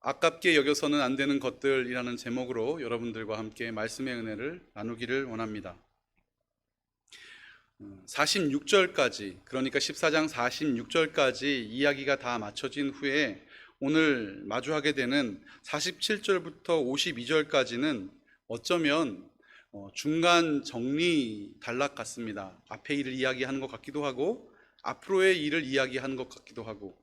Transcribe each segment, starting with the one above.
아깝게 여겨서는 안 되는 것들이라는 제목으로 여러분들과 함께 말씀의 은혜를 나누기를 원합니다. 46절까지, 그러니까 14장 46절까지 이야기가 다 마쳐진 후에 오늘 마주하게 되는 47절부터 52절까지는 어쩌면 중간 정리 단락 같습니다. 앞에 일을 이야기하는 것 같기도 하고 앞으로의 일을 이야기하는 것 같기도 하고,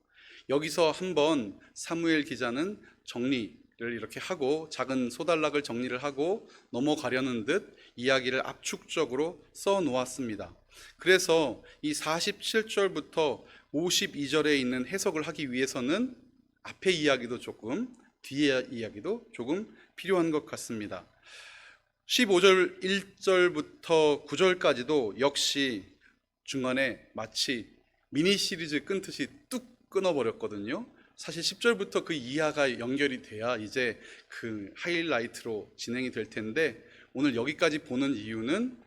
여기서 한번 사무엘 기자는 정리를 이렇게 하고 작은 소단락을 정리를 하고 넘어가려는 듯 이야기를 압축적으로 써 놓았습니다. 그래서 이 47절부터 52절에 있는 해석을 하기 위해서는 앞에 이야기도 조금, 뒤에 이야기도 조금 필요한 것 같습니다. 15절 1절부터 9절까지도 역시 중간에 마치 미니 시리즈 끊듯이 뚝 끊어버렸거든요. 사실 10절부터 그 이하가 연결이 돼야 이제 그 하이라이트로 진행이 될 텐데, 오늘 여기까지 보는 이유는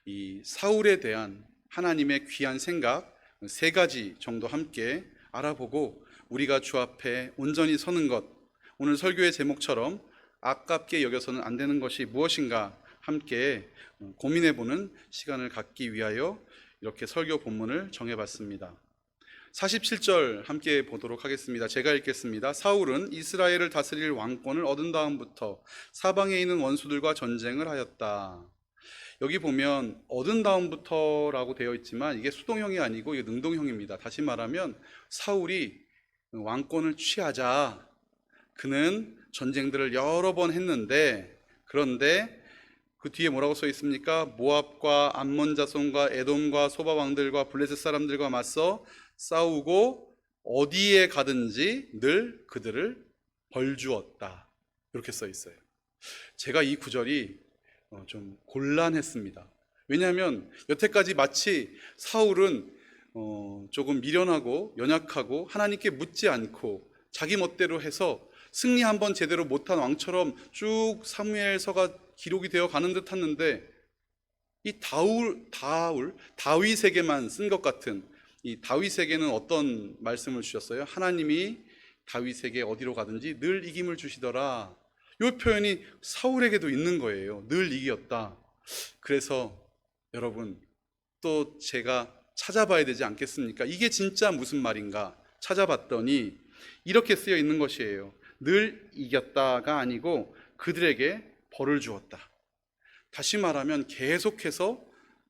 이 사울에 대한 하나님의 귀한 생각 세 가지 정도 함께 알아보고, 우리가 주 앞에 온전히 서는 것, 오늘 설교의 제목처럼 아깝게 여겨서는 안 되는 것이 무엇인가 함께 고민해보는 시간을 갖기 위하여 이렇게 설교 본문을 정해봤습니다. 47절 함께 보도록 하겠습니다. 제가 읽겠습니다. 사울은 이스라엘을 다스릴 왕권을 얻은 다음부터 사방에 있는 원수들과 전쟁을 하였다. 여기 보면 얻은 다음부터라고 되어 있지만 이게 수동형이 아니고 이게 능동형입니다. 다시 말하면 사울이 왕권을 취하자 그는 전쟁들을 여러 번 했는데, 그런데 그 뒤에 뭐라고 써 있습니까? 모압과 암몬 자손과 에돔과 소바 왕들과 블레셋 사람들과 맞서 싸우고 어디에 가든지 늘 그들을 벌주었다. 이렇게 써 있어요. 제가 이 구절이 좀 곤란했습니다. 왜냐하면 여태까지 마치 사울은 조금 미련하고 연약하고 하나님께 묻지 않고 자기 멋대로 해서 승리 한번 제대로 못한 왕처럼 쭉 사무엘서가 기록이 되어 가는 듯 했는데, 이 다윗에게만 쓴 것 같은, 이 다윗에게는 어떤 말씀을 주셨어요? 하나님이 다윗에게 어디로 가든지 늘 이김을 주시더라. 이 표현이 사울에게도 있는 거예요. 늘 이겼다. 그래서 여러분, 또 제가 찾아봐야 되지 않겠습니까? 이게 진짜 무슨 말인가 찾아봤더니 이렇게 쓰여 있는 것이에요. 늘 이겼다가 아니고 그들에게 벌을 주었다. 다시 말하면 계속해서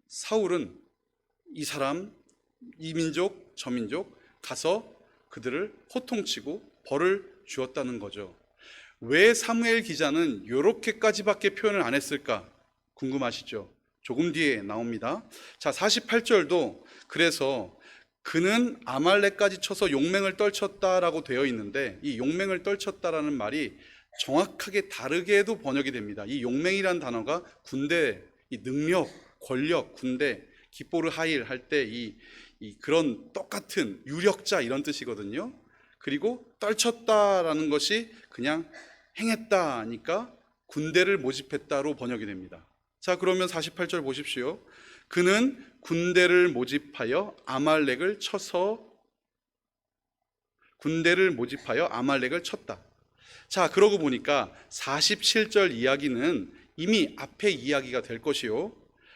사울은 이 사람, 이 민족, 저 민족 가서 그들을 호통치고 벌을 주었다는 거죠. 왜 사무엘 기자는 이렇게까지밖에 표현을 안 했을까 궁금하시죠? 조금 뒤에 나옵니다. 자, 48절도 그래서 그는 아말렉까지 쳐서 용맹을 떨쳤다라고 되어 있는데, 이 용맹을 떨쳤다라는 말이 정확하게 다르게도 번역이 됩니다. 이 용맹이란 단어가 군대, 이 능력, 권력, 군대, 기포르 하일 할 때 그런 똑같은 유력자 이런 뜻이거든요. 그리고 떨쳤다라는 것이 그냥 행했다니까 군대를 모집했다로 번역이 됩니다. 자, 그러면 48절 보십시오. 그는 군대를 모집하여 아말렉을 쳤다. 자, 그러고 보니까 47절 이야기는 이미 앞에 이야기가 될 것이요,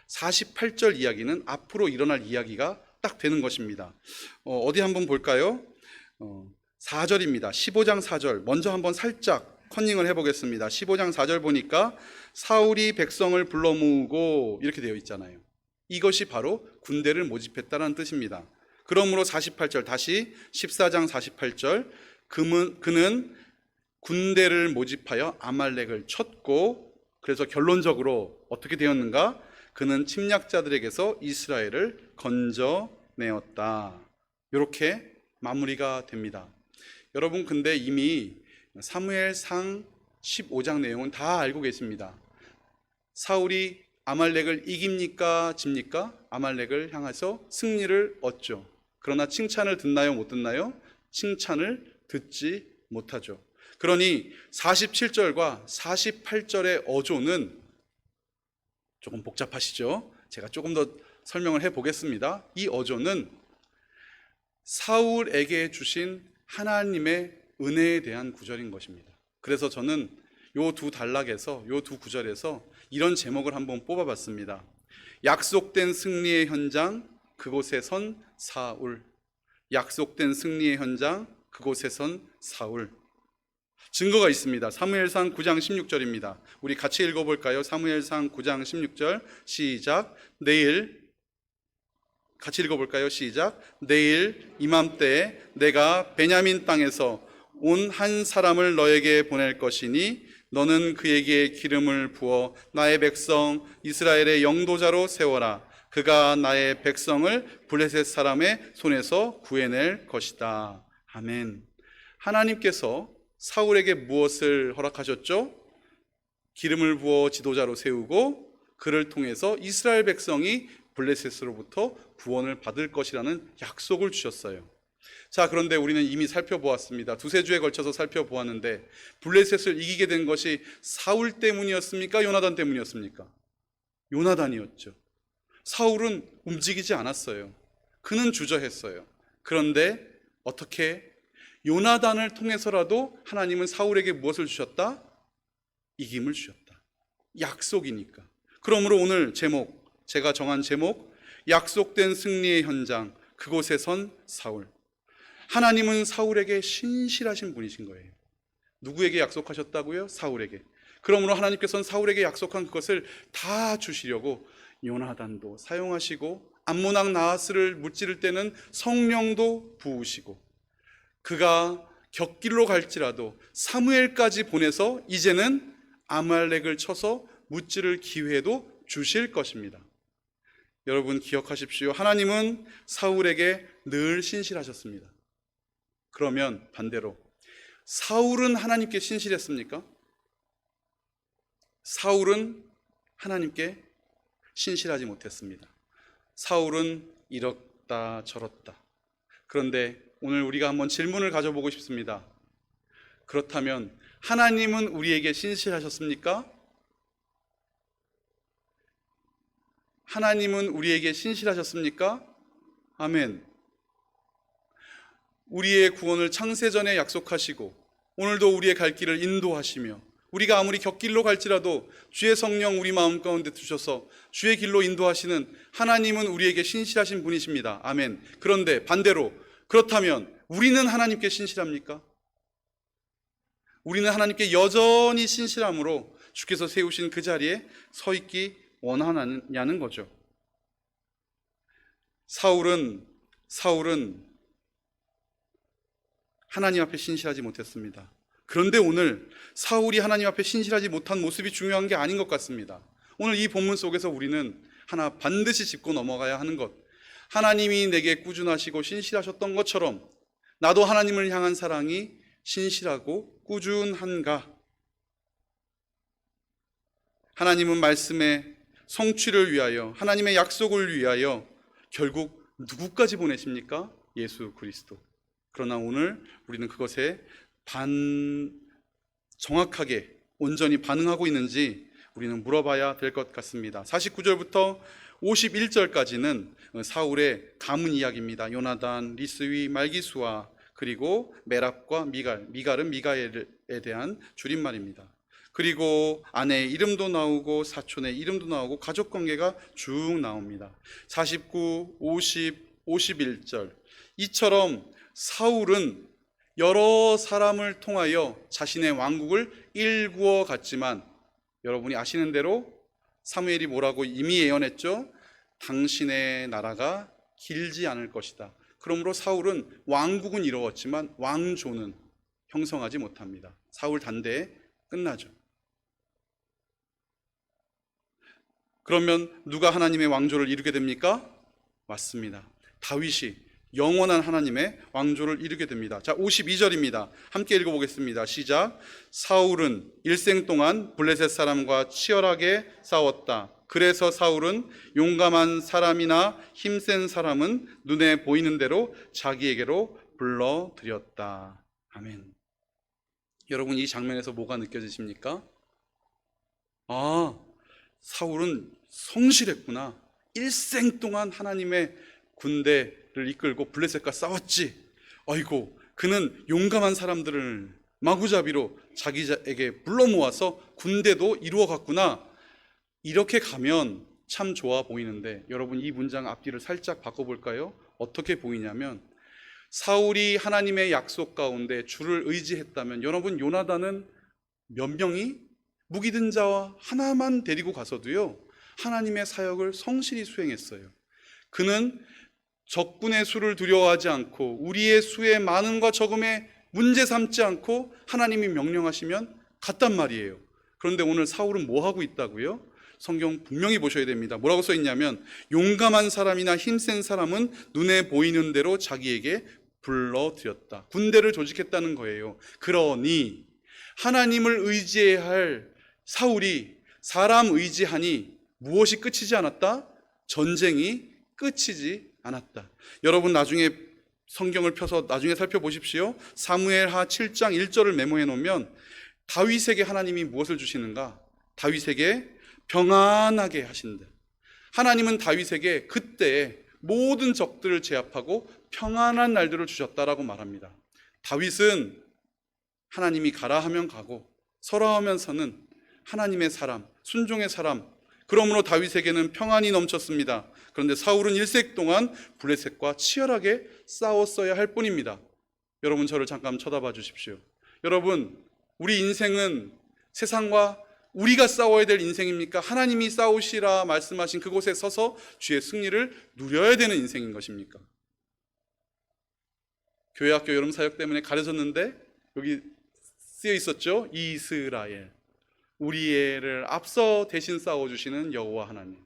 48절 이야기는 앞으로 일어날 이야기가 딱 되는 것입니다. 어디 한번 볼까요? 4절입니다. 15장 4절 먼저 한번 살짝 컨닝을 해보겠습니다. 15장 4절 보니까 사울이 백성을 불러 모으고 이렇게 되어 있잖아요. 이것이 바로 군대를 모집했다는 뜻입니다. 그러므로 48절 다시 14장 48절 그는 군대를 모집하여 아말렉을 쳤고, 그래서 결론적으로 어떻게 되었는가? 그는 침략자들에게서 이스라엘을 건져내었다. 이렇게 마무리가 됩니다. 여러분, 근데 이미 사무엘상 15장 내용은 다 알고 계십니다. 사울이 아말렉을 이깁니까? 집니까? 아말렉을 향해서 승리를 얻죠. 그러나 칭찬을 듣나요? 못 듣나요? 칭찬을 듣지 못하죠. 그러니 47절과 48절의 어조는 조금 복잡하시죠? 제가 조금 더 설명을 해보겠습니다. 이 어조는 사울에게 주신 하나님의 은혜에 대한 구절인 것입니다. 그래서 저는 요 두 단락에서, 요 두 구절에서 이런 제목을 한번 뽑아봤습니다. 약속된 승리의 현장, 그곳에 선 사울. 약속된 승리의 현장, 그곳에 선 사울. 증거가 있습니다. 사무엘상 9장 16절입니다. 우리 같이 읽어볼까요? 사무엘상 9장 16절 시작. 같이 읽어볼까요? 시작. 내일 이맘때에 내가 베냐민 땅에서 온 한 사람을 너에게 보낼 것이니 너는 그에게 기름을 부어 나의 백성 이스라엘의 영도자로 세워라. 그가 나의 백성을 블레셋 사람의 손에서 구해낼 것이다. 아멘. 하나님께서 사울에게 무엇을 허락하셨죠? 기름을 부어 지도자로 세우고 그를 통해서 이스라엘 백성이 블레셋으로부터 구원을 받을 것이라는 약속을 주셨어요. 자, 그런데 우리는 이미 살펴보았습니다. 두세 주에 걸쳐서 살펴보았는데 블레셋을 이기게 된 것이 사울 때문이었습니까? 요나단 때문이었습니까? 요나단이었죠. 사울은 움직이지 않았어요. 그는 주저했어요. 그런데 어떻게? 요나단을 통해서라도 하나님은 사울에게 무엇을 주셨다? 이김을 주셨다. 약속이니까. 그러므로 오늘 제목, 제가 정한 제목, 약속된 승리의 현장, 그곳에 선 사울. 하나님은 사울에게 신실하신 분이신 거예요. 누구에게 약속하셨다고요? 사울에게. 그러므로 하나님께서는 사울에게 약속한 그것을 다 주시려고 요나단도 사용하시고 암몬왕 나하스를 무찌를 때는 성령도 부으시고 그가 곁길로 갈지라도 사무엘까지 보내서 이제는 아말렉을 쳐서 무찌를 기회도 주실 것입니다. 여러분 기억하십시오. 하나님은 사울에게 늘 신실하셨습니다. 그러면 반대로 사울은 하나님께 신실했습니까? 사울은 하나님께 신실하지 못했습니다. 사울은 이렇다 저렇다. 그런데 오늘 우리가 한번 질문을 가져보고 싶습니다. 그렇다면 하나님은 우리에게 신실하셨습니까? 하나님은 우리에게 신실하셨습니까? 아멘. 우리의 구원을 창세전에 약속하시고 오늘도 우리의 갈 길을 인도하시며 우리가 아무리 곁길로 갈지라도 주의 성령 우리 마음 가운데 두셔서 주의 길로 인도하시는 하나님은 우리에게 신실하신 분이십니다. 아멘. 그런데 반대로 그렇다면 우리는 하나님께 신실합니까? 우리는 하나님께 여전히 신실함으로 주께서 세우신 그 자리에 서 있기 원하느냐는 거죠. 사울은 하나님 앞에 신실하지 못했습니다. 그런데 오늘 사울이 하나님 앞에 신실하지 못한 모습이 중요한 게 아닌 것 같습니다. 오늘 이 본문 속에서 우리는 하나 반드시 짚고 넘어가야 하는 것, 하나님이 내게 꾸준하시고 신실하셨던 것처럼 나도 하나님을 향한 사랑이 신실하고 꾸준한가? 하나님은 말씀의 성취를 위하여, 하나님의 약속을 위하여 결국 누구까지 보내십니까? 예수 그리스도. 그러나 오늘 우리는 그것에 정확하게 온전히 반응하고 있는지 우리는 물어봐야 될 것 같습니다. 49절부터 51절까지는 사울의 가문 이야기입니다. 요나단, 리스위, 말기수아, 그리고 메랍과 미갈은 미가엘에 대한 줄임말입니다. 그리고 아내의 이름도 나오고 사촌의 이름도 나오고 가족 관계가 쭉 나옵니다. 49, 50, 51절. 이처럼 사울은 여러 사람을 통하여 자신의 왕국을 일구어 갔지만 여러분이 아시는 대로 사무엘이 뭐라고 이미 예언했죠? 당신의 나라가 길지 않을 것이다. 그러므로 사울은 왕국은 이루었지만 왕조는 형성하지 못합니다. 사울 단대에 끝나죠. 그러면 누가 하나님의 왕조를 이루게 됩니까? 맞습니다. 다윗이 영원한 하나님의 왕조를 이루게 됩니다. 자, 52절입니다. 함께 읽어보겠습니다. 시작. 사울은 일생 동안 블레셋 사람과 치열하게 싸웠다. 그래서 사울은 용감한 사람이나 힘센 사람은 눈에 보이는 대로 자기에게로 불러들였다. 아멘. 여러분 이 장면에서 뭐가 느껴지십니까? 아, 사울은 성실했구나. 일생 동안 하나님의 군대를 이끌고 블레셋과 싸웠지. 아이고, 그는 용감한 사람들만 마구잡이로 자기에게 불러 모아서 군대도 이루어 갔구나. 이렇게 가면 참 좋아 보이는데, 여러분 이 문장 앞뒤를 살짝 바꿔볼까요? 어떻게 보이냐면, 사울이 하나님의 약속 가운데 주를 의지했다면, 여러분 요나단은 몇 명이 무기든 자와 하나만 데리고 가서도요 하나님의 사역을 성실히 수행했어요. 그는 적군의 수를 두려워하지 않고 우리의 수의 많음과 적음에 문제 삼지 않고 하나님이 명령하시면 갔단 말이에요. 그런데 오늘 사울은 뭐 하고 있다고요? 성경 분명히 보셔야 됩니다. 뭐라고 써 있냐면, 용감한 사람이나 힘센 사람은 눈에 보이는 대로 자기에게 불러들였다. 군대를 조직했다는 거예요. 그러니 하나님을 의지해야 할 사울이 사람 의지하니 무엇이 끝이지 않았다? 전쟁이 끝이지 않았다. 여러분 나중에 성경을 펴서 나중에 살펴보십시오. 사무엘하 7장 1절을 메모해 놓으면 다윗에게 하나님이 무엇을 주시는가? 다윗에게 평안하게 하신다. 하나님은 다윗에게 그때 모든 적들을 제압하고 평안한 날들을 주셨다라고 말합니다. 다윗은 하나님이 가라 하면 가고 서라 하면서는 하나님의 사람, 순종의 사람, 그러므로 다윗에게는 평안이 넘쳤습니다. 그런데 사울은 일색 동안 블레셋과 치열하게 싸웠어야 할 뿐입니다. 여러분 저를 잠깐 쳐다봐 주십시오. 여러분 우리 인생은 세상과 우리가 싸워야 될 인생입니까? 하나님이 싸우시라 말씀하신 그곳에 서서 주의 승리를 누려야 되는 인생인 것입니까? 교회학교 여름사역 때문에 가려졌는데 여기 쓰여 있었죠? 이스라엘, 우리를 앞서 대신 싸워주시는 여호와 하나님.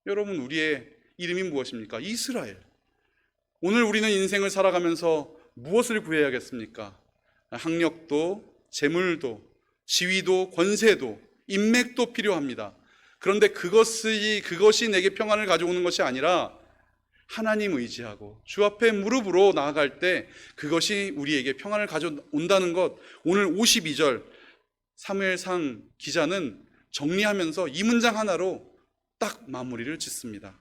여러분 우리의 이름이 무엇입니까? 이스라엘. 오늘 우리는 인생을 살아가면서 무엇을 구해야겠습니까? 학력도, 재물도, 지위도, 권세도, 인맥도 필요합니다. 그런데 그것이 내게 평안을 가져오는 것이 아니라 하나님 의지하고 주 앞에 무릎으로 나아갈 때 그것이 우리에게 평안을 가져온다는 것, 오늘 52절 사무엘상 기자는 정리하면서 이 문장 하나로 딱 마무리를 짓습니다.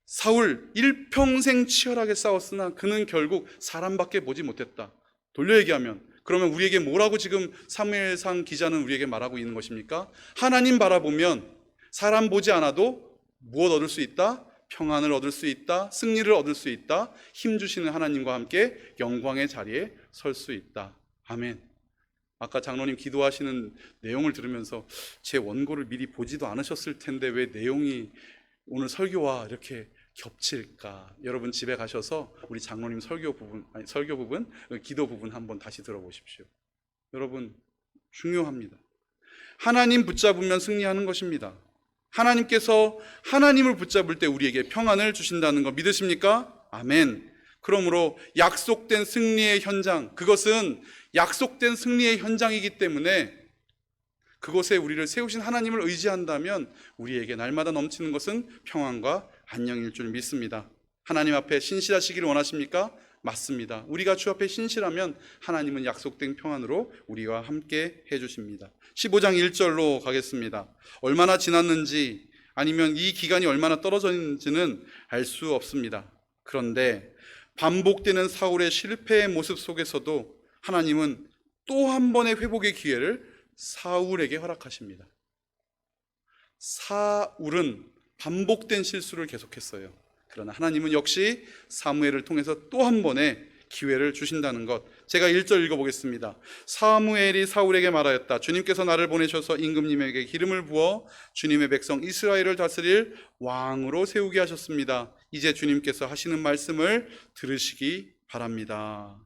사울 일평생 치열하게 싸웠으나 그는 결국 사람밖에 보지 못했다. 돌려 얘기하면 그러면 우리에게 뭐라고 지금 사무엘상 기자는 우리에게 말하고 있는 것입니까? 하나님 바라보면 사람 보지 않아도 무엇 얻을 수 있다? 평안을 얻을 수 있다. 승리를 얻을 수 있다. 힘 주시는 하나님과 함께 영광의 자리에 설 수 있다. 아멘. 아까 장로님 기도하시는 내용을 들으면서 제 원고를 미리 보지도 않으셨을 텐데 왜 내용이 오늘 설교와 이렇게 겹칠까? 여러분 집에 가셔서 우리 장로님 설교 부분, 기도 부분 한번 다시 들어보십시오. 여러분 중요합니다. 하나님 붙잡으면 승리하는 것입니다. 하나님께서 하나님을 붙잡을 때 우리에게 평안을 주신다는 거 믿으십니까? 아멘. 그러므로 약속된 승리의 현장, 그것은 약속된 승리의 현장이기 때문에 그곳에 우리를 세우신 하나님을 의지한다면 우리에게 날마다 넘치는 것은 평안과 안녕일 줄 믿습니다. 하나님 앞에 신실하시기를 원하십니까? 맞습니다. 우리가 주 앞에 신실하면 하나님은 약속된 평안으로 우리와 함께 해주십니다. 15장 1절로 가겠습니다. 얼마나 지났는지 아니면 이 기간이 얼마나 떨어져 있는지는 알 수 없습니다. 그런데 반복되는 사울의 실패의 모습 속에서도 하나님은 또 한 번의 회복의 기회를 사울에게 허락하십니다. 사울은 반복된 실수를 계속했어요. 그러나 하나님은 역시 사무엘을 통해서 또 한 번의 기회를 주신다는 것. 제가 1절 읽어보겠습니다. 사무엘이 사울에게 말하였다. 주님께서 나를 보내셔서 임금님에게 기름을 부어 주님의 백성 이스라엘을 다스릴 왕으로 세우게 하셨습니다. 이제 주님께서 하시는 말씀을 들으시기 바랍니다.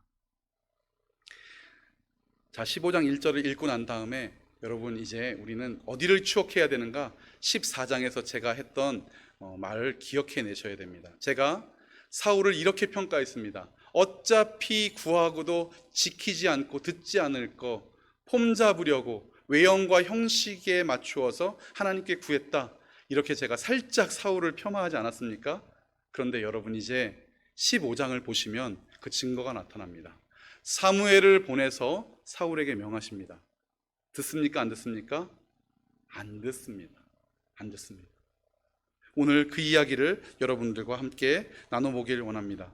자, 15장 1절을 읽고 난 다음에 여러분 이제 우리는 어디를 추억해야 되는가? 14장에서 제가 했던 말을 기억해 내셔야 됩니다. 제가 사울을 이렇게 평가했습니다. 어차피 구하고도 지키지 않고 듣지 않을 거, 폼 잡으려고 외형과 형식에 맞추어서 하나님께 구했다. 이렇게 제가 살짝 사울을 폄하하지 않았습니까? 그런데 여러분 이제 15장을 보시면 그 증거가 나타납니다. 사무엘을 보내서 사울에게 명하십니다. 듣습니까? 안 듣습니까? 안 듣습니다. 안 듣습니다. 오늘 그 이야기를 여러분들과 함께 나눠보길 원합니다.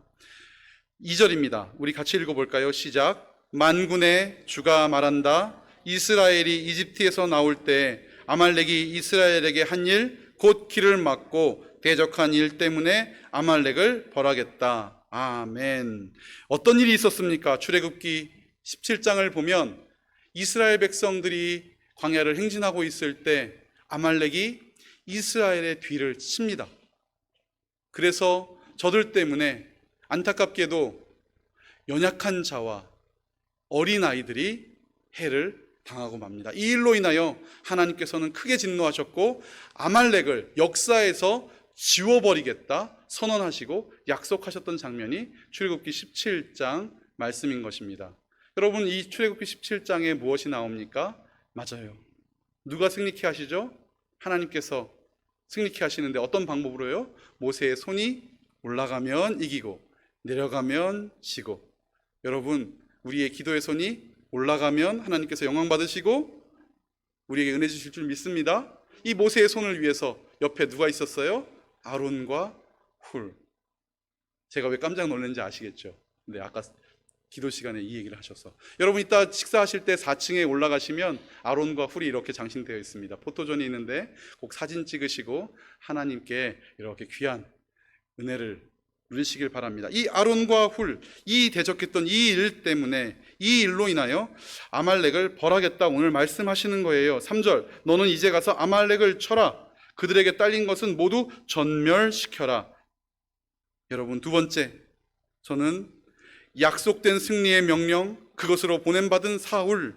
2절입니다. 우리 같이 읽어볼까요? 시작. 만군의 주가 말한다. 이스라엘이 이집트에서 나올 때 아말렉이 이스라엘에게 한 일, 곧 길을 막고 대적한 일 때문에 아말렉을 벌하겠다. 아멘. 어떤 일이 있었습니까? 출애굽기 17장을 보면 이스라엘 백성들이 광야를 행진하고 있을 때 아말렉이 이스라엘의 뒤를 칩니다. 그래서 저들 때문에 안타깝게도 연약한 자와 어린아이들이 해를 당하고 맙니다. 이 일로 인하여 하나님께서는 크게 진노하셨고 아말렉을 역사에서 지워버리겠다 선언하시고 약속하셨던 장면이 출애굽기 17장 말씀인 것입니다. 여러분, 이 출애굽기 17장에 무엇이 나옵니까? 맞아요. 누가 승리케 하시죠? 하나님께서 승리케 하시는데 어떤 방법으로요? 모세의 손이 올라가면 이기고 내려가면 지고. 여러분, 우리의 기도의 손이 올라가면 하나님께서 영광 받으시고 우리에게 은혜 주실 줄 믿습니다. 이 모세의 손을 위해서 옆에 누가 있었어요? 아론과 훌. 제가 왜 깜짝 놀랐는지 아시겠죠? 근데 아까 기도 시간에 이 얘기를 하셔서. 여러분, 이따 식사하실 때 4층에 올라가시면 아론과 훌이 이렇게 장식되어 있습니다. 포토존이 있는데 꼭 사진 찍으시고 하나님께 이렇게 귀한 은혜를 누리시길 바랍니다. 이 아론과 훌, 이 대적했던 이 일 때문에, 이 일로 인하여 아말렉을 벌하겠다 오늘 말씀하시는 거예요. 3절, 너는 이제 가서 아말렉을 쳐라. 그들에게 딸린 것은 모두 전멸시켜라. 여러분, 두 번째, 저는 약속된 승리의 명령, 그것으로 보냄받은 사울.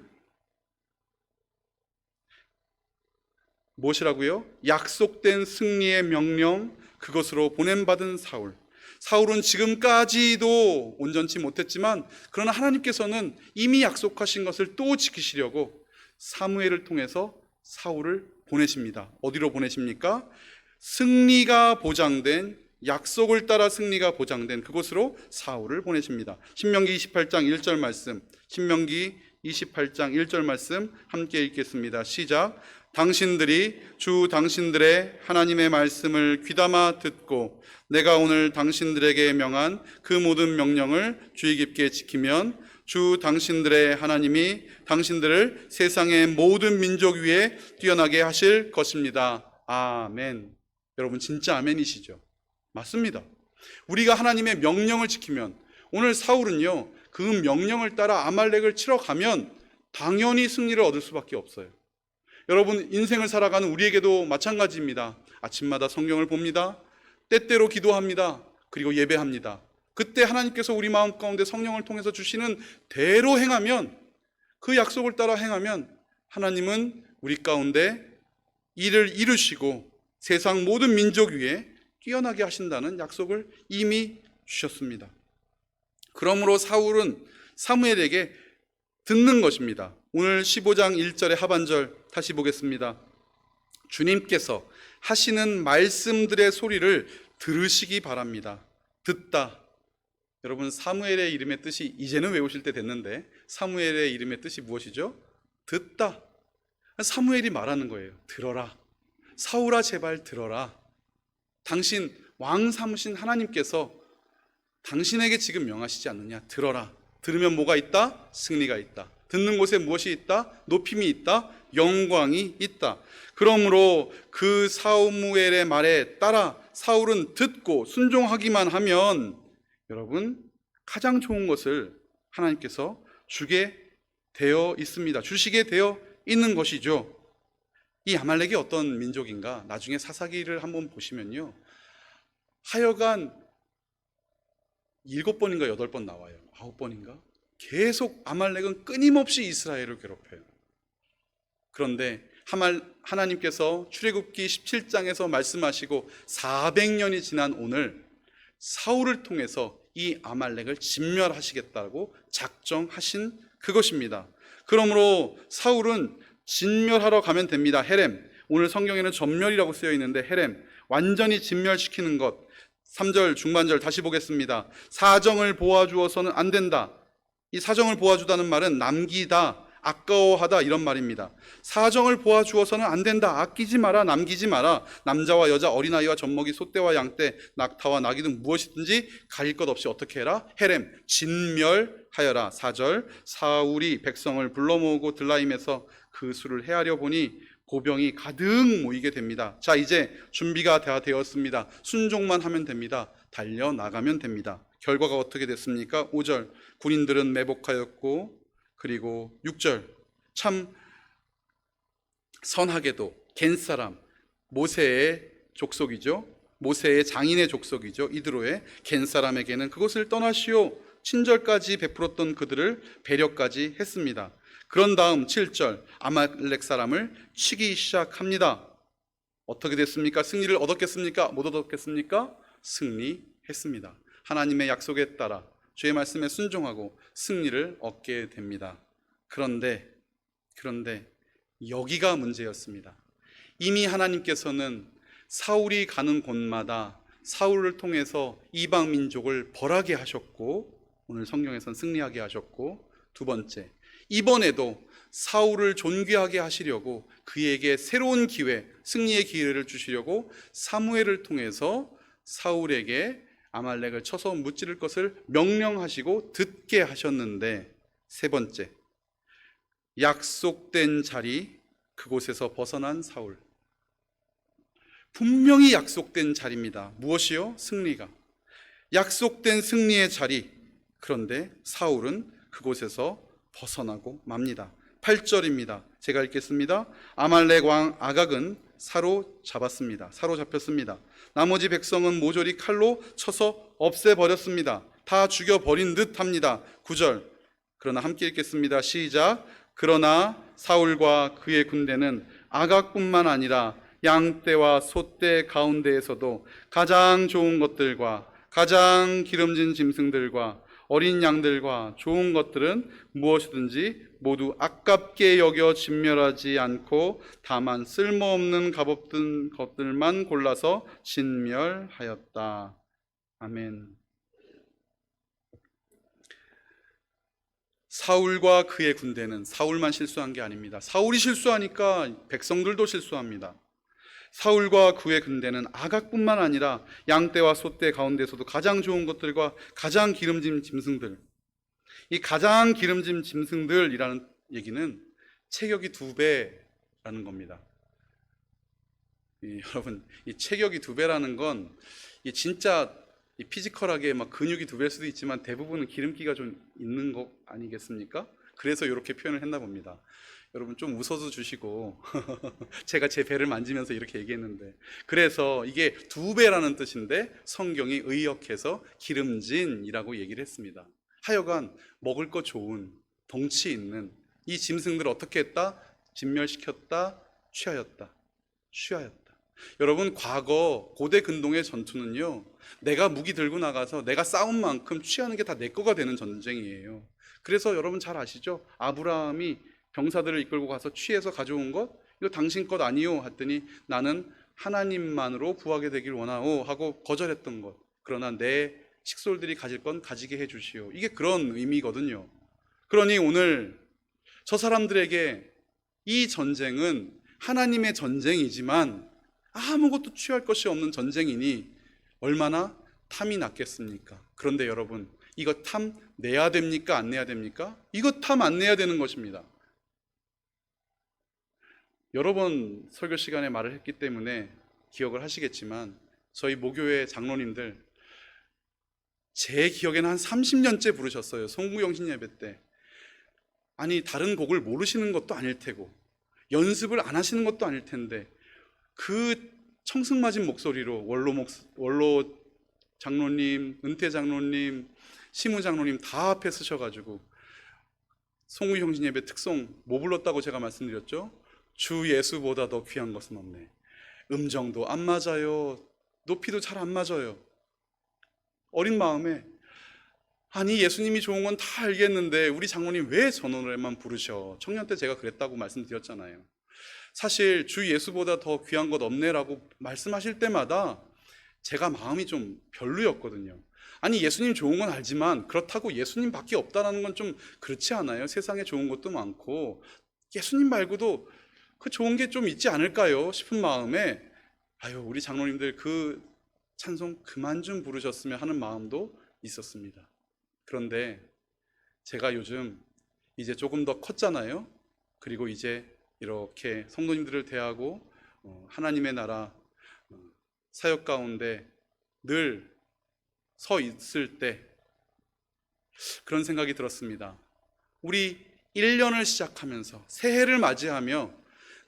무엇이라고요? 약속된 승리의 명령, 그것으로 보냄받은 사울. 사울은 지금까지도 온전치 못했지만 그러나 하나님께서는 이미 약속하신 것을 또 지키시려고 사무엘을 통해서 사울을 보내십니다. 어디로 보내십니까? 승리가 보장된, 약속을 따라 승리가 보장된 그곳으로 사울을 보내십니다. 신명기 28장 1절 말씀, 신명기 28장 1절 말씀 함께 읽겠습니다. 시작. 당신들이 주 당신들의 하나님의 말씀을 귀담아 듣고 내가 오늘 당신들에게 명한 그 모든 명령을 주의 깊게 지키면 주 당신들의 하나님이 당신들을 세상의 모든 민족 위에 뛰어나게 하실 것입니다. 아멘. 여러분, 진짜 아멘이시죠? 맞습니다. 우리가 하나님의 명령을 지키면, 오늘 사울은요 그 명령을 따라 아말렉을 치러 가면 당연히 승리를 얻을 수밖에 없어요. 여러분, 인생을 살아가는 우리에게도 마찬가지입니다. 아침마다 성경을 봅니다. 때때로 기도합니다. 그리고 예배합니다. 그때 하나님께서 우리 마음 가운데 성령을 통해서 주시는 대로 행하면, 그 약속을 따라 행하면 하나님은 우리 가운데 일을 이루시고 세상 모든 민족 위에 뛰어나게 하신다는 약속을 이미 주셨습니다. 그러므로 사울은 사무엘에게 듣는 것입니다. 오늘 15장 1절의 하반절 다시 보겠습니다. 주님께서 하시는 말씀들의 소리를 들으시기 바랍니다. 듣다. 여러분, 사무엘의 이름의 뜻이 이제는 외우실 때 됐는데 사무엘의 이름의 뜻이 무엇이죠? 듣다. 사무엘이 말하는 거예요. 들어라. 사울아, 제발 들어라. 당신 왕 삼으신 하나님께서 당신에게 지금 명하시지 않느냐? 들어라. 들으면 뭐가 있다? 승리가 있다. 듣는 곳에 무엇이 있다? 높임이 있다. 영광이 있다. 그러므로 그 사무엘의 말에 따라 사울은 듣고 순종하기만 하면 여러분, 가장 좋은 것을 하나님께서 주게 되어 있습니다. 주시게 되어 있는 것이죠. 이 아말렉이 어떤 민족인가? 나중에 사사기를 한번 보시면요, 하여간 7번인가 8번 나와요. 9번인가? 계속 아말렉은 끊임없이 이스라엘을 괴롭혀요. 그런데 하나님께서 출애굽기 17장에서 말씀하시고 400년이 지난 오늘 사울을 통해서 이 아말렉을 진멸하시겠다고 작정하신 그것입니다. 그러므로 사울은 진멸하러 가면 됩니다. 헤렘, 오늘 성경에는 전멸이라고 쓰여 있는데 헤렘, 완전히 진멸시키는 것. 3절 중반절 다시 보겠습니다. 사정을 보아주어서는 안 된다. 이 사정을 보아주다는 말은 남기다, 아까워하다 이런 말입니다. 사정을 보아주어서는 안 된다. 아끼지 마라. 남기지 마라. 남자와 여자, 어린아이와 젖먹이, 소떼와 양떼, 낙타와 나귀 등 무엇이든지 가릴 것 없이 어떻게 해라? 헤렘, 진멸하여라. 4절, 사울이 백성을 불러 모으고 들라임에서 그 수를 헤아려 보니 보병이 가득 모이게 됩니다. 자, 이제 준비가 다 되었습니다. 순종만 하면 됩니다. 달려나가면 됩니다. 결과가 어떻게 됐습니까? 5절, 군인들은 매복하였고, 그리고 6절, 참 선하게도 겐사람, 모세의 족속이죠. 모세의 장인의 족속이죠. 이드로의 겐사람에게는 그곳을 떠나시오. 친절까지 베풀었던 그들을 배려까지 했습니다. 그런 다음 7절, 아말렉 사람을 치기 시작합니다. 어떻게 됐습니까? 승리를 얻었겠습니까? 못 얻었겠습니까? 승리했습니다. 하나님의 약속에 따라 주의 말씀에 순종하고 승리를 얻게 됩니다. 그런데 여기가 문제였습니다. 이미 하나님께서는 사울이 가는 곳마다 사울을 통해서 이방 민족을 벌하게 하셨고, 오늘 성경에서는 승리하게 하셨고, 두 번째, 이번에도 사울을 존귀하게 하시려고 그에게 새로운 기회, 승리의 기회를 주시려고 사무엘을 통해서 사울에게 아말렉을 쳐서 무찌를 것을 명령하시고 듣게 하셨는데, 세 번째, 약속된 자리, 그곳에서 벗어난 사울. 분명히 약속된 자리입니다. 무엇이요? 승리가. 약속된 승리의 자리. 그런데 사울은 그곳에서 벗어나고 맙니다. 8절입니다. 제가 읽겠습니다. 아말렉 왕 아각은 사로잡혔습니다. 나머지 백성은 모조리 칼로 쳐서 없애버렸습니다. 다 죽여버린 듯 합니다. 9절. 그러나 함께 읽겠습니다. 시작. 그러나 사울과 그의 군대는 아각뿐만 아니라 양떼와 소떼 가운데에서도 가장 좋은 것들과 가장 기름진 짐승들과 어린 양들과 좋은 것들은 무엇이든지 모두 아깝게 여겨 진멸하지 않고 다만 쓸모없는 값없는 것들만 골라서 진멸하였다. 아멘. 사울과 그의 군대는 사울만 실수한 게 아닙니다. 사울이 실수하니까 백성들도 실수합니다. 사울과 그의 군대는 아각뿐만 아니라 양떼와 소떼 가운데서도 가장 좋은 것들과 가장 기름진 짐승들, 이 가장 기름진 짐승들이라는 얘기는 체격이 2배라는 겁니다. 여러분, 이 체격이 2배라는 건 진짜 피지컬하게 막 근육이 2배일 수도 있지만 대부분은 기름기가 좀 있는 거 아니겠습니까? 그래서 이렇게 표현을 했나 봅니다. 여러분 좀 웃어도 주시고 제가 제 배를 만지면서 이렇게 얘기했는데, 그래서 이게 2배라는 뜻인데 성경이 의역해서 기름진이라고 얘기를 했습니다. 하여간 먹을 거 좋은, 덩치 있는 이 짐승들을 어떻게 했다? 진멸시켰다, 취하였다. 여러분, 과거 고대 근동의 전투는요, 내가 무기 들고 나가서 내가 싸운 만큼 취하는 게 다 내 거가 되는 전쟁이에요. 그래서 여러분 잘 아시죠? 아브라함이 병사들을 이끌고 가서 취해서 가져온 것, 이거 당신 것 아니요 했더니 나는 하나님만으로 부하게 되길 원하오 하고 거절했던 것, 그러나 내 식솔들이 가질 건 가지게 해주시오, 이게 그런 의미거든요. 그러니 오늘 저 사람들에게 이 전쟁은 하나님의 전쟁이지만 아무것도 취할 것이 없는 전쟁이니 얼마나 탐이 났겠습니까? 그런데 여러분, 이거 탐 내야 됩니까? 안 내야 됩니까? 이거 탐 안 내야 되는 것입니다. 여러 번 설교 시간에 말을 했기 때문에 기억을 하시겠지만, 저희 모교회 장로님들 제 기억에는 한 30년째 부르셨어요. 송구영신 예배 때. 아니, 다른 곡을 모르시는 것도 아닐 테고 연습을 안 하시는 것도 아닐 텐데 그 청승맞은 목소리로 원로 장로님, 은퇴 장로님, 시무 장로님 다 앞에 서셔가지고 송구영신 예배 특송 뭐 불렀다고 제가 말씀드렸죠? 주 예수보다 더 귀한 것은 없네. 음정도 안 맞아요. 높이도 잘 안 맞아요. 어린 마음에, 아니 예수님이 좋은 건 다 알겠는데 우리 장로님 왜 저 노래만 부르셔? 청년 때 제가 그랬다고 말씀드렸잖아요. 사실 주 예수보다 더 귀한 것 없네라고 말씀하실 때마다 제가 마음이 좀 별로였거든요. 아니 예수님 좋은 건 알지만 그렇다고 예수님밖에 없다라는 건 좀 그렇지 않아요? 세상에 좋은 것도 많고 예수님 말고도 그 좋은 게 좀 있지 않을까요? 싶은 마음에 아유 우리 장로님들 그 찬송 그만 좀 부르셨으면 하는 마음도 있었습니다. 그런데 제가 요즘 이제 조금 더 컸잖아요. 그리고 이제 이렇게 성도님들을 대하고 하나님의 나라 사역 가운데 늘 서 있을 때 그런 생각이 들었습니다. 우리 1년을 시작하면서 새해를 맞이하며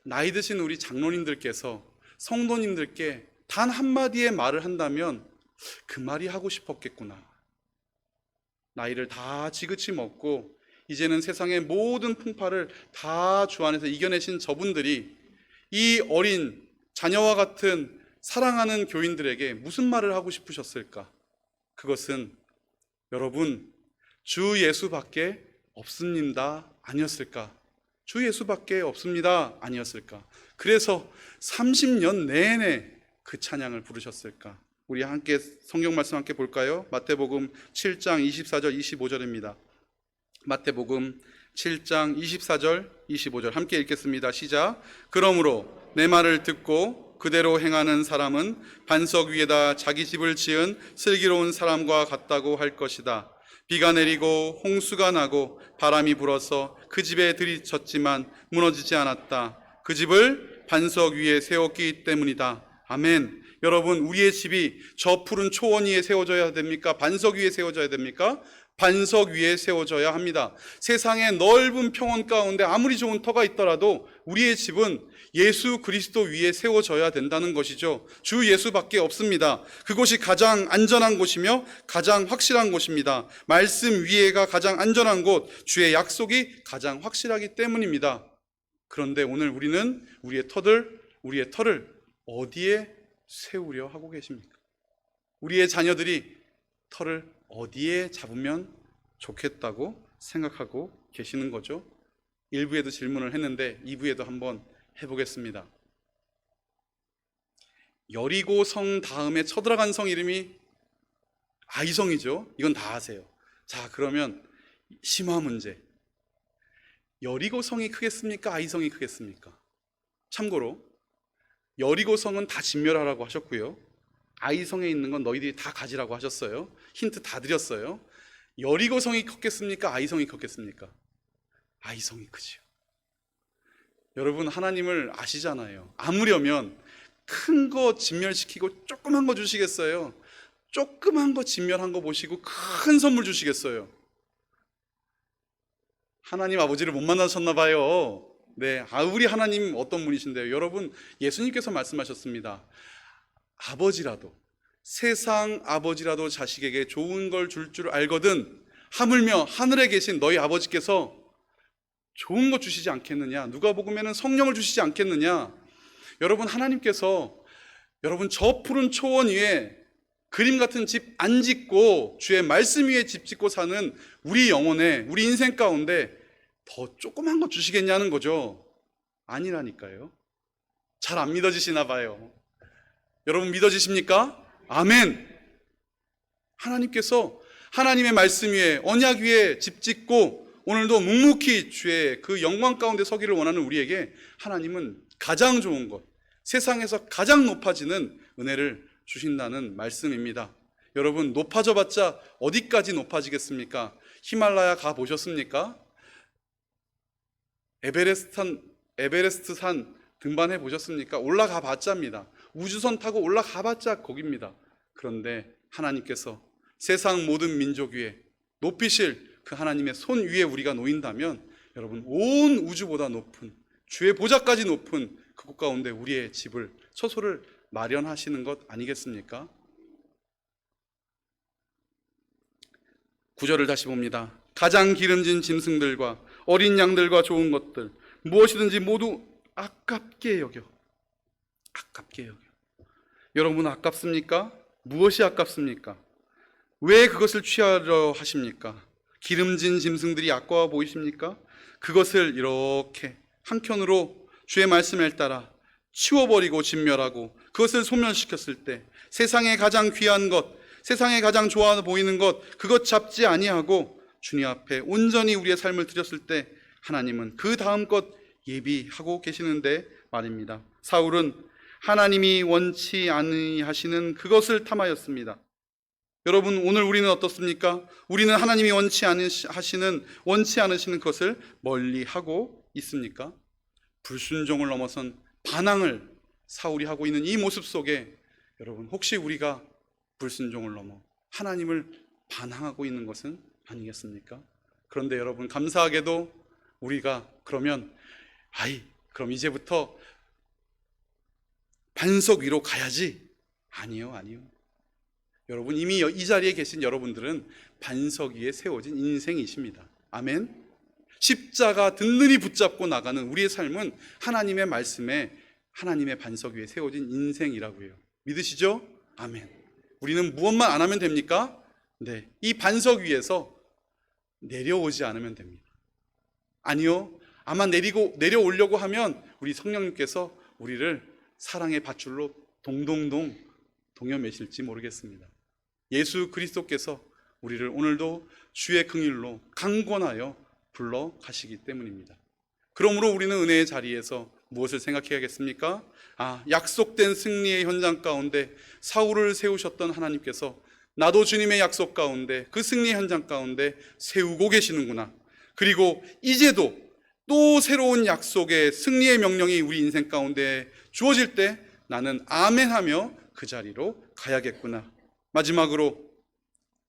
나이 드신 우리 장로님들께서 성도님들께 단 한마디의 말을 한다면 그 말이 하고 싶었겠구나. 나이를 다 지그치 먹고 이제는 세상의 모든 풍파를 다 주 안에서 이겨내신 저분들이 이 어린 자녀와 같은 사랑하는 교인들에게 무슨 말을 하고 싶으셨을까? 그것은 여러분 주 예수밖에 없습니다 아니었을까? 주 예수밖에 없습니다 아니었을까? 그래서 30년 내내 그 찬양을 부르셨을까? 우리 함께 성경 말씀 함께 볼까요? 마태복음 7장 24절 25절입니다. 마태복음 7장 24절 25절 함께 읽겠습니다. 시작. 그러므로 내 말을 듣고 그대로 행하는 사람은 반석 위에다 자기 집을 지은 슬기로운 사람과 같다고 할 것이다. 비가 내리고 홍수가 나고 바람이 불어서 그 집에 들이쳤지만 무너지지 않았다. 그 집을 반석 위에 세웠기 때문이다. 아멘. 여러분 우리의 집이 저 푸른 초원 위에 세워져야 됩니까? 반석 위에 세워져야 됩니까? 반석 위에 세워져야 합니다. 세상의 넓은 평원 가운데 아무리 좋은 터가 있더라도 우리의 집은 예수 그리스도 위에 세워져야 된다는 것이죠. 주 예수밖에 없습니다. 그곳이 가장 안전한 곳이며 가장 확실한 곳입니다. 말씀 위에가 가장 안전한 곳, 주의 약속이 가장 확실하기 때문입니다. 그런데 오늘 우리는 우리의 터를 어디에 세우려 하고 계십니까? 우리의 자녀들이 터를 어디에 잡으면 좋겠다고 생각하고 계시는 거죠? 1부에도 질문을 했는데 2부에도 한번 해보겠습니다. 여리고 성 다음에 쳐들어간 성 이름이 아이성이죠. 이건 다 아세요. 자, 그러면 심화 문제. 여리고 성이 크겠습니까? 아이성이 크겠습니까? 참고로 여리고 성은 다 진멸하라고 하셨고요. 아이성에 있는 건 너희들이 다 가지라고 하셨어요. 힌트 다 드렸어요. 여리고 성이 컸겠습니까? 아이성이 컸겠습니까? 아이성이 크지요. 여러분 하나님을 아시잖아요. 아무려면 큰 거 진멸시키고 조그만 거 주시겠어요? 조그만 거 진멸한 거 보시고 큰 선물 주시겠어요? 하나님 아버지를 못 만나셨나 봐요. 네, 우리 하나님 어떤 분이신데요? 여러분 예수님께서 말씀하셨습니다. 아버지라도 세상 아버지라도 자식에게 좋은 걸 줄 줄 알거든 하물며 하늘에 계신 너희 아버지께서 좋은 거 주시지 않겠느냐? 누가복음에는 성령을 주시지 않겠느냐? 여러분 하나님께서 여러분 저 푸른 초원 위에 그림 같은 집 안 짓고 주의 말씀 위에 집 짓고 사는 우리 영혼에 우리 인생 가운데 더 조그만 거 주시겠냐는 거죠. 아니라니까요. 잘 안 믿어지시나 봐요. 여러분 믿어지십니까? 아멘. 하나님께서 하나님의 말씀 위에 언약 위에 집 짓고 오늘도 묵묵히 주의 그 영광 가운데 서기를 원하는 우리에게 하나님은 가장 좋은 것, 세상에서 가장 높아지는 은혜를 주신다는 말씀입니다. 여러분 높아져 봤자 어디까지 높아지겠습니까? 히말라야 가 보셨습니까? 에베레스트 산 등반해 보셨습니까? 올라가 봤자입니다. 우주선 타고 올라가 봤자 거기입니다. 그런데 하나님께서 세상 모든 민족 위에 높이실 그 하나님의 손 위에 우리가 놓인다면 여러분 온 우주보다 높은 주의 보좌까지 높은 그곳 가운데 우리의 집을 처소를 마련하시는 것 아니겠습니까? 9절을 다시 봅니다. 가장 기름진 짐승들과 어린 양들과 좋은 것들 무엇이든지 모두 아깝게 여겨. 아깝게 여겨. 여러분 아깝습니까? 무엇이 아깝습니까? 왜 그것을 취하려 하십니까? 기름진 짐승들이 아까워 보이십니까? 그것을 이렇게 한켠으로 주의 말씀을 따라 치워버리고 진멸하고 그것을 소멸시켰을 때 세상의 가장 귀한 것, 세상에 가장 좋아 보이는 것, 그것 잡지 아니하고 주님 앞에 온전히 우리의 삶을 드렸을 때 하나님은 그 다음 것 예비하고 계시는데 말입니다. 사울은 하나님이 원치 아니하시는 그것을 탐하였습니다. 여러분, 오늘 우리는 어떻습니까? 우리는 하나님이 원치 않으시는 것을 멀리하고 있습니까? 불순종을 넘어선 반항을 사울이 하고 있는 이 모습 속에 여러분, 혹시 우리가 불순종을 넘어 하나님을 반항하고 있는 것은 아니겠습니까? 그런데 여러분, 감사하게도 우리가 그러면 그럼 이제부터 반석 위로 가야지. 아니요. 여러분, 이미 이 자리에 계신 여러분들은 반석 위에 세워진 인생이십니다. 아멘. 십자가 든든히 붙잡고 나가는 우리의 삶은 하나님의 말씀에, 하나님의 반석 위에 세워진 인생이라고요. 믿으시죠? 아멘. 우리는 무엇만 안 하면 됩니까? 네, 이 반석 위에서 내려오지 않으면 됩니다. 아니요, 아마 내려오려고 하면 우리 성령님께서 우리를 사랑의 밧줄로 동동동 동여매실지 모르겠습니다. 예수 그리스도께서 우리를 오늘도 주의 긍휼로 강권하여 불러 가시기 때문입니다. 그러므로 우리는 은혜의 자리에서 무엇을 생각해야겠습니까? 약속된 승리의 현장 가운데 사울을 세우셨던 하나님께서 나도 주님의 약속 가운데, 그 승리의 현장 가운데 세우고 계시는구나. 그리고 이제도 또 새로운 약속의 승리의 명령이 우리 인생 가운데 주어질 때 나는 아멘하며 그 자리로 가야겠구나. 마지막으로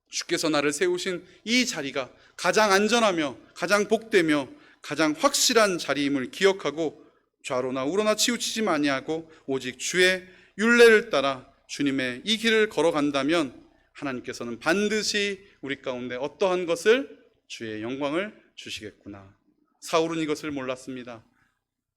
주께서 나를 세우신 이 자리가 가장 안전하며 가장 복되며 가장 확실한 자리임을 기억하고 좌로나 우로나 치우치지 아니하고 오직 주의 율례를 따라 주님의 이 길을 걸어간다면 하나님께서는 반드시 우리 가운데 어떠한 것을, 주의 영광을 주시겠구나. 사울은 이것을 몰랐습니다.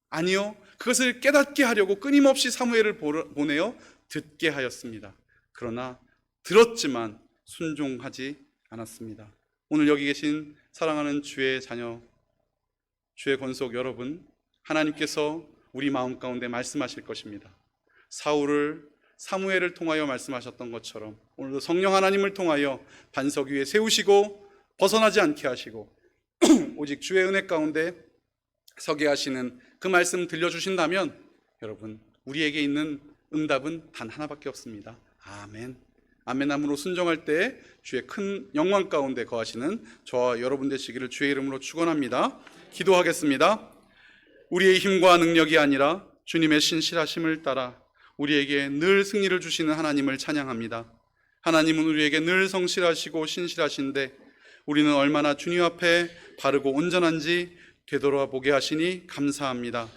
아니요, 그것을 깨닫게 하려고 끊임없이 사무엘을 보내어 듣게 하였습니다. 그러나 들었지만 순종하지 않았습니다. 오늘 여기 계신 사랑하는 주의 자녀, 주의 권속 여러분, 하나님께서 우리 마음 가운데 말씀하실 것입니다. 사무엘을 통하여 말씀하셨던 것처럼 오늘도 성령 하나님을 통하여 반석 위에 세우시고 벗어나지 않게 하시고 오직 주의 은혜 가운데 서게 하시는 그 말씀 들려주신다면 여러분, 우리에게 있는 응답은 단 하나밖에 없습니다. 아멘. 아멘함으로 순종할 때 주의 큰 영광 가운데 거하시는 저와 여러분 되시기를 주의 이름으로 축원합니다. 기도하겠습니다. 우리의 힘과 능력이 아니라 주님의 신실하심을 따라 우리에게 늘 승리를 주시는 하나님을 찬양합니다. 하나님은 우리에게 늘 성실하시고 신실하신데 우리는 얼마나 주님 앞에 바르고 온전한지 되돌아보게 하시니 감사합니다.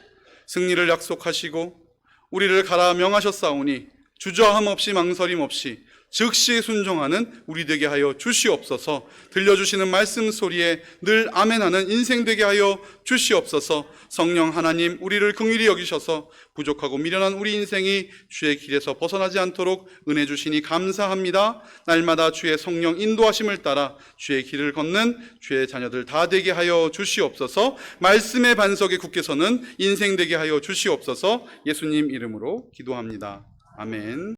승리를 약속하시고 우리를 가라 명하셨사오니 주저함 없이 망설임 없이 즉시 순종하는 우리 되게 하여 주시옵소서. 들려주시는 말씀 소리에 늘 아멘하는 인생 되게 하여 주시옵소서. 성령 하나님, 우리를 긍휼히 여기셔서 부족하고 미련한 우리 인생이 주의 길에서 벗어나지 않도록 은혜 주시니 감사합니다. 날마다 주의 성령 인도하심을 따라 주의 길을 걷는 주의 자녀들 다 되게 하여 주시옵소서. 말씀의 반석에 굳게 서는 인생 되게 하여 주시옵소서. 예수님 이름으로 기도합니다. 아멘.